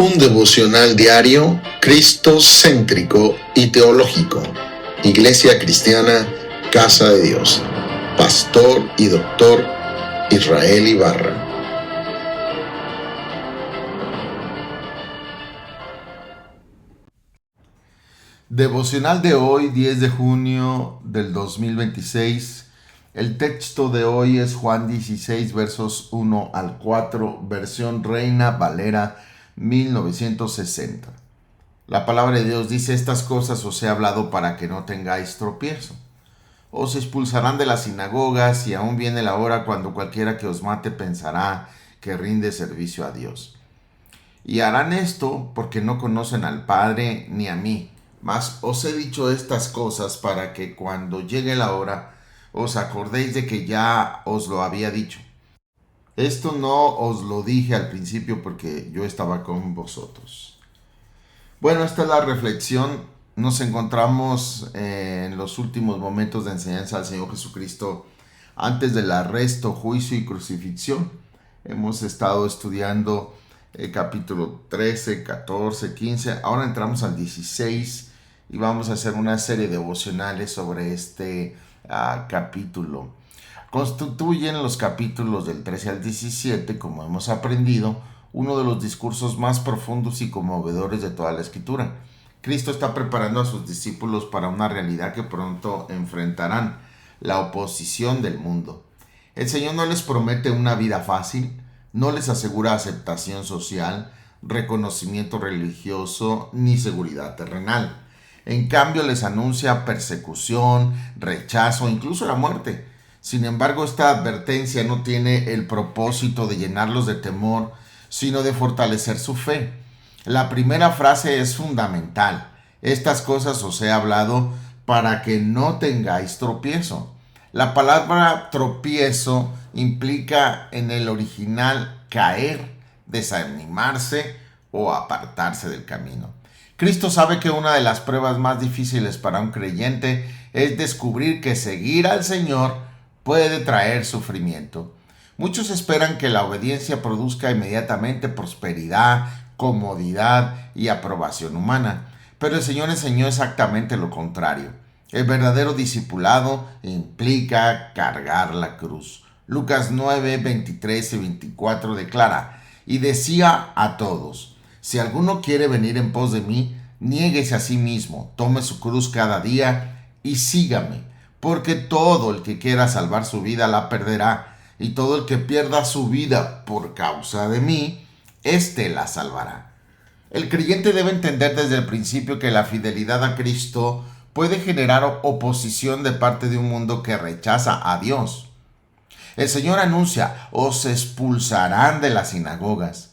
Un devocional diario, cristocéntrico y teológico. Iglesia Cristiana, Casa de Dios. Pastor y Doctor Israel Ibarra. Devocional de hoy, 10 de junio del 2026. El texto de hoy es Juan 16, versos 1 al 4, versión Reina Valera 1960. La palabra de Dios dice: estas cosas os he hablado para que no tengáis tropiezo. Os expulsarán de las sinagogas, y aún viene la hora cuando cualquiera que os mate pensará que rinde servicio a Dios. Y harán esto porque no conocen al Padre ni a mí. Mas os he dicho estas cosas para que cuando llegue la hora os acordéis de que ya os lo había dicho. Esto no os lo dije al principio porque yo estaba con vosotros. Bueno, esta es la reflexión. Nos encontramos en los últimos momentos de enseñanza del Señor Jesucristo antes del arresto, juicio y crucifixión. Hemos estado estudiando el capítulo 13, 14, 15. Ahora entramos al 16 y vamos a hacer una serie de devocionales sobre este capítulo. Constituyen los capítulos del 13 al 17, como hemos aprendido, uno de los discursos más profundos y conmovedores de toda la Escritura. Cristo está preparando a sus discípulos para una realidad que pronto enfrentarán: la oposición del mundo. El Señor no les promete una vida fácil, no les asegura aceptación social, reconocimiento religioso ni seguridad terrenal. En cambio, les anuncia persecución, rechazo, incluso la muerte. Sin embargo, esta advertencia no tiene el propósito de llenarlos de temor, sino de fortalecer su fe. La primera frase es fundamental: estas cosas os he hablado para que no tengáis tropiezo. La palabra tropiezo implica en el original caer, desanimarse o apartarse del camino. Cristo sabe que una de las pruebas más difíciles para un creyente es descubrir que seguir al Señor puede traer sufrimiento. Muchos esperan que la obediencia produzca inmediatamente prosperidad, comodidad y aprobación humana, pero el Señor enseñó exactamente lo contrario. El verdadero discipulado implica cargar la cruz. Lucas 9, 23 y 24 declara: y decía a todos: si alguno quiere venir en pos de mí, niéguese a sí mismo, tome su cruz cada día y sígame, porque todo el que quiera salvar su vida la perderá, y todo el que pierda su vida por causa de mí, éste la salvará. El creyente debe entender desde el principio que la fidelidad a Cristo puede generar oposición de parte de un mundo que rechaza a Dios. El Señor anuncia: os expulsarán de las sinagogas.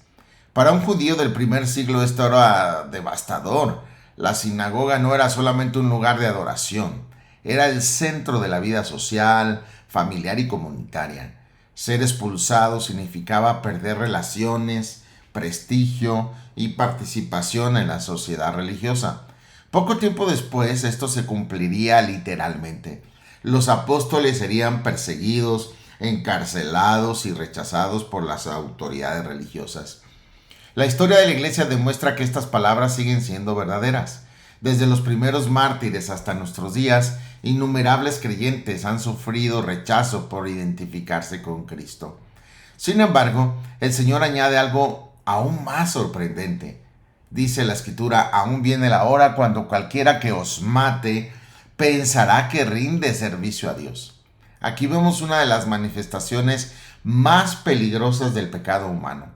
Para un judío del primer siglo esto era devastador. La sinagoga no era solamente un lugar de adoración, era el centro de la vida social, familiar y comunitaria. Ser expulsado significaba perder relaciones, prestigio y participación en la sociedad religiosa. Poco tiempo después esto se cumpliría literalmente. Los apóstoles serían perseguidos, encarcelados y rechazados por las autoridades religiosas. La historia de la iglesia demuestra que estas palabras siguen siendo verdaderas. Desde los primeros mártires hasta nuestros días, innumerables creyentes han sufrido rechazo por identificarse con Cristo. Sin embargo, el Señor añade algo aún más sorprendente. Dice la Escritura: aún viene la hora cuando cualquiera que os mate pensará que rinde servicio a Dios. Aquí vemos una de las manifestaciones más peligrosas del pecado humano: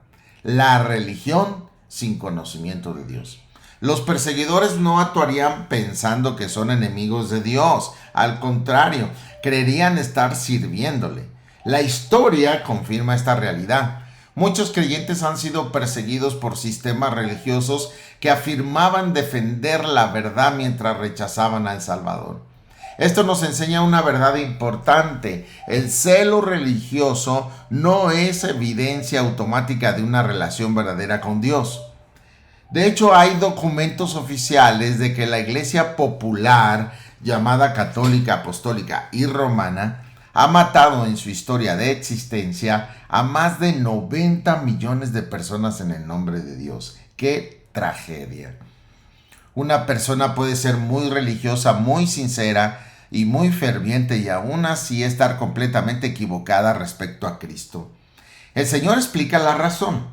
la religión sin conocimiento de Dios. Los perseguidores no actuarían pensando que son enemigos de Dios. Al contrario, creerían estar sirviéndole. La historia confirma esta realidad. Muchos creyentes han sido perseguidos por sistemas religiosos que afirmaban defender la verdad mientras rechazaban al Salvador. Esto nos enseña una verdad importante: el celo religioso no es evidencia automática de una relación verdadera con Dios. De hecho, hay documentos oficiales de que la Iglesia popular, llamada católica, apostólica y romana, ha matado en su historia de existencia a más de 90 millones de personas en el nombre de Dios. ¡Qué tragedia! Una persona puede ser muy religiosa, muy sincera y muy ferviente y aún así estar completamente equivocada respecto a Cristo. El Señor explica la razón.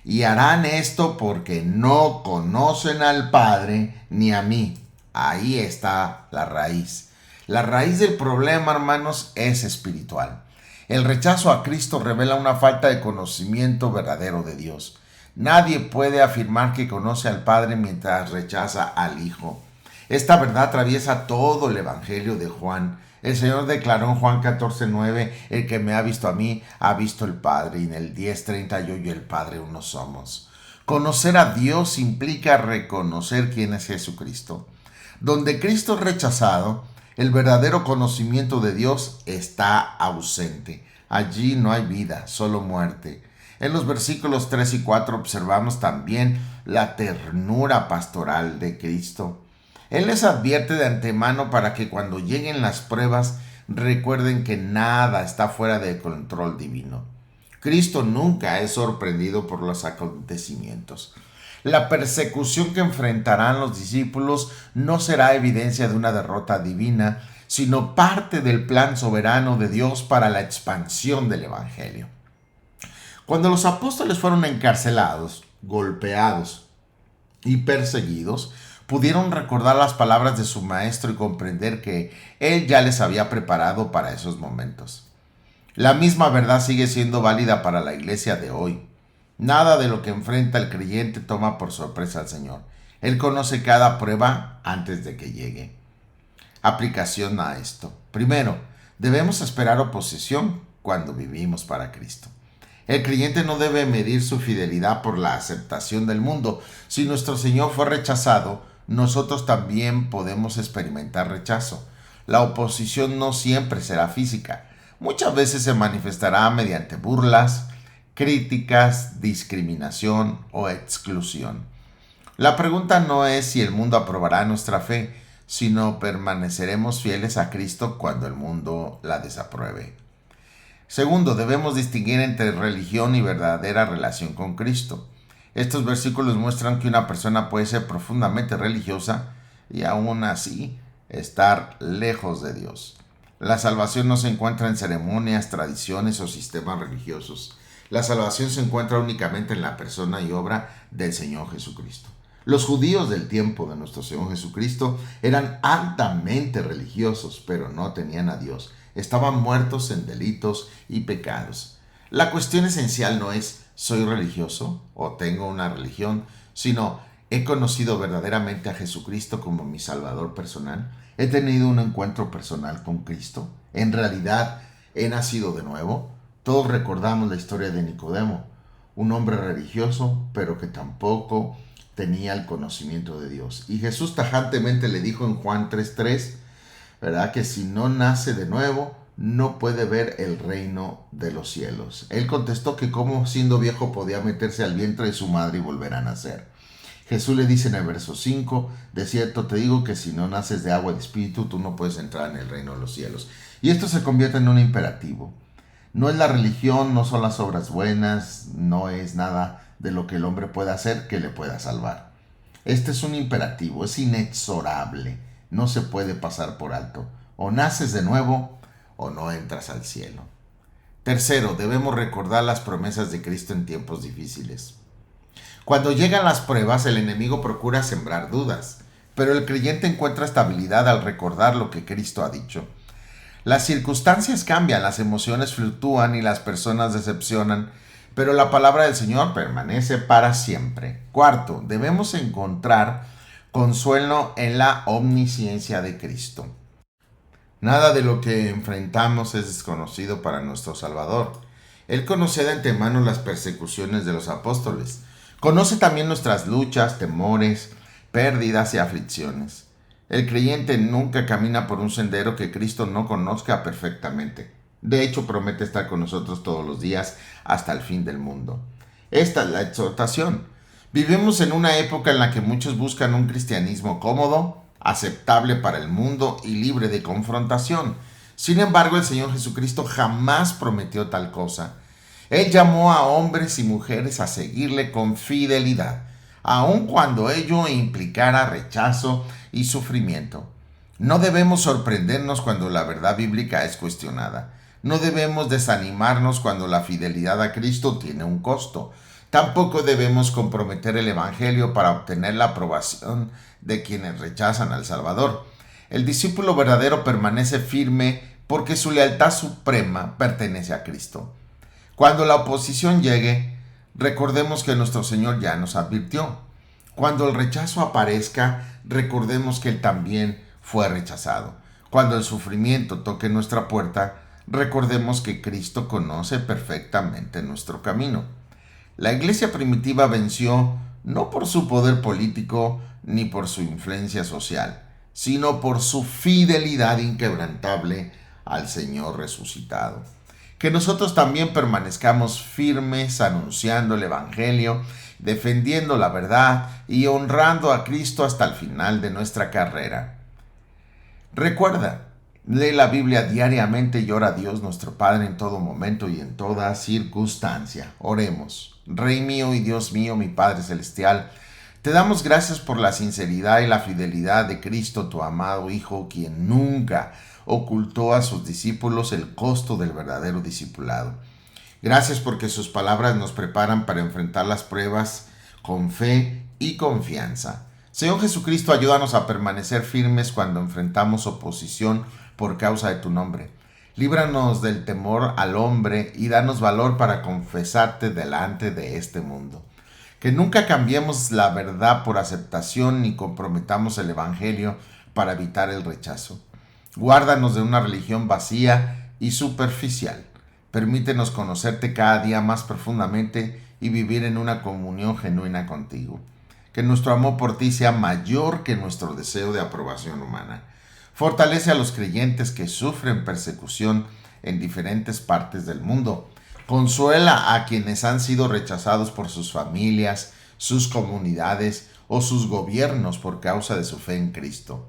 Y harán esto porque no conocen al Padre ni a mí. Ahí está la raíz. La raíz del problema, hermanos, es espiritual. El rechazo a Cristo revela una falta de conocimiento verdadero de Dios. Nadie puede afirmar que conoce al Padre mientras rechaza al Hijo. Esta verdad atraviesa todo el Evangelio de Juan. El Señor declaró en Juan 14:9, el que me ha visto a mí, ha visto al Padre. Y en el 10:30, yo y el Padre uno somos. Conocer a Dios implica reconocer quién es Jesucristo. Donde Cristo es rechazado, el verdadero conocimiento de Dios está ausente. Allí no hay vida, solo muerte. En los versículos 3 y 4 observamos también la ternura pastoral de Cristo. Él les advierte de antemano para que cuando lleguen las pruebas recuerden que nada está fuera del control divino. Cristo nunca es sorprendido por los acontecimientos. La persecución que enfrentarán los discípulos no será evidencia de una derrota divina, sino parte del plan soberano de Dios para la expansión del Evangelio. Cuando los apóstoles fueron encarcelados, golpeados y perseguidos, pudieron recordar las palabras de su maestro y comprender que él ya les había preparado para esos momentos. La misma verdad sigue siendo válida para la iglesia de hoy. Nada de lo que enfrenta el creyente toma por sorpresa al Señor. Él conoce cada prueba antes de que llegue. Aplicación a esto. Primero, debemos esperar oposición cuando vivimos para Cristo. El creyente no debe medir su fidelidad por la aceptación del mundo. Si nuestro Señor fue rechazado, nosotros también podemos experimentar rechazo. La oposición no siempre será física. Muchas veces se manifestará mediante burlas, críticas, discriminación o exclusión. La pregunta no es si el mundo aprobará nuestra fe, sino permaneceremos fieles a Cristo cuando el mundo la desapruebe. Segundo, debemos distinguir entre religión y verdadera relación con Cristo. Estos versículos muestran que una persona puede ser profundamente religiosa y aún así estar lejos de Dios. La salvación no se encuentra en ceremonias, tradiciones o sistemas religiosos. La salvación se encuentra únicamente en la persona y obra del Señor Jesucristo. Los judíos del tiempo de nuestro Señor Jesucristo eran altamente religiosos, pero no tenían a Dios. Estaban muertos en delitos y pecados. La cuestión esencial no es ¿soy religioso o tengo una religión?, sino ¿he conocido verdaderamente a Jesucristo como mi Salvador personal? ¿He tenido un encuentro personal con Cristo? ¿En realidad he nacido de nuevo? Todos recordamos la historia de Nicodemo, un hombre religioso, pero que tampoco tenía el conocimiento de Dios. Y Jesús tajantemente le dijo en Juan 3:3, ¿verdad?, que si no nace de nuevo, no puede ver el reino de los cielos. Él contestó que como siendo viejo podía meterse al vientre de su madre y volver a nacer. Jesús le dice en el verso 5, de cierto te digo que si no naces de agua y de espíritu, tú no puedes entrar en el reino de los cielos. Y esto se convierte en un imperativo. No es la religión, no son las obras buenas, no es nada de lo que el hombre pueda hacer que le pueda salvar. Este es un imperativo, es inexorable, no se puede pasar por alto. O naces de nuevo o no entras al cielo. Tercero, debemos recordar las promesas de Cristo en tiempos difíciles. Cuando llegan las pruebas, el enemigo procura sembrar dudas, pero el creyente encuentra estabilidad al recordar lo que Cristo ha dicho. Las circunstancias cambian, las emociones fluctúan y las personas decepcionan, pero la palabra del Señor permanece para siempre. Cuarto, debemos encontrar consuelo en la omnisciencia de Cristo. Nada de lo que enfrentamos es desconocido para nuestro Salvador. Él conoce de antemano las persecuciones de los apóstoles. Conoce también nuestras luchas, temores, pérdidas y aflicciones. El creyente nunca camina por un sendero que Cristo no conozca perfectamente. De hecho, promete estar con nosotros todos los días hasta el fin del mundo. Esta es la exhortación. Vivimos en una época en la que muchos buscan un cristianismo cómodo, aceptable para el mundo y libre de confrontación. Sin embargo, el Señor Jesucristo jamás prometió tal cosa. Él llamó a hombres y mujeres a seguirle con fidelidad. aun cuando ello implicara rechazo y sufrimiento. No debemos sorprendernos cuando la verdad bíblica es cuestionada. No debemos desanimarnos cuando la fidelidad a Cristo tiene un costo. Tampoco debemos comprometer el Evangelio para obtener la aprobación de quienes rechazan al Salvador. El discípulo verdadero permanece firme porque su lealtad suprema pertenece a Cristo. Cuando la oposición llegue, recordemos que nuestro Señor ya nos advirtió. Cuando el rechazo aparezca, recordemos que Él también fue rechazado. Cuando el sufrimiento toque nuestra puerta, recordemos que Cristo conoce perfectamente nuestro camino. La iglesia primitiva venció no por su poder político ni por su influencia social, sino por su fidelidad inquebrantable al Señor resucitado. Que nosotros también permanezcamos firmes anunciando el Evangelio, defendiendo la verdad y honrando a Cristo hasta el final de nuestra carrera. Recuerda, lee la Biblia diariamente y ora a Dios nuestro Padre en todo momento y en toda circunstancia. Oremos. Rey mío y Dios mío, mi Padre Celestial, te damos gracias por la sinceridad y la fidelidad de Cristo, tu amado Hijo, quien nunca ocultó a sus discípulos el costo del verdadero discipulado. Gracias porque sus palabras nos preparan para enfrentar las pruebas con fe y confianza. Señor Jesucristo, ayúdanos a permanecer firmes cuando enfrentamos oposición por causa de tu nombre. Líbranos del temor al hombre y danos valor para confesarte delante de este mundo. Que nunca cambiemos la verdad por aceptación ni comprometamos el Evangelio para evitar el rechazo. Guárdanos de una religión vacía y superficial. Permítenos conocerte cada día más profundamente y vivir en una comunión genuina contigo. Que nuestro amor por ti sea mayor que nuestro deseo de aprobación humana. Fortalece a los creyentes que sufren persecución en diferentes partes del mundo. Consuela a quienes han sido rechazados por sus familias, sus comunidades o sus gobiernos por causa de su fe en Cristo.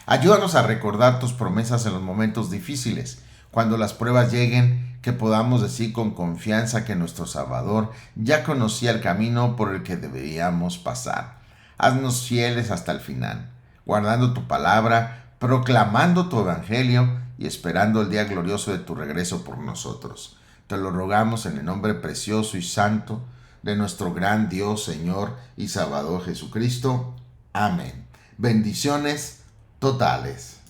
Ayúdanos a recordar tus promesas en los momentos difíciles. Cuando las pruebas lleguen, que podamos decir con confianza que nuestro Salvador ya conocía el camino por el que deberíamos pasar. Haznos fieles hasta el final, guardando tu palabra, proclamando tu evangelio y esperando el día glorioso de tu regreso por nosotros. Te lo rogamos en el nombre precioso y santo de nuestro gran Dios, Señor y Salvador Jesucristo. Amén. Bendiciones totales.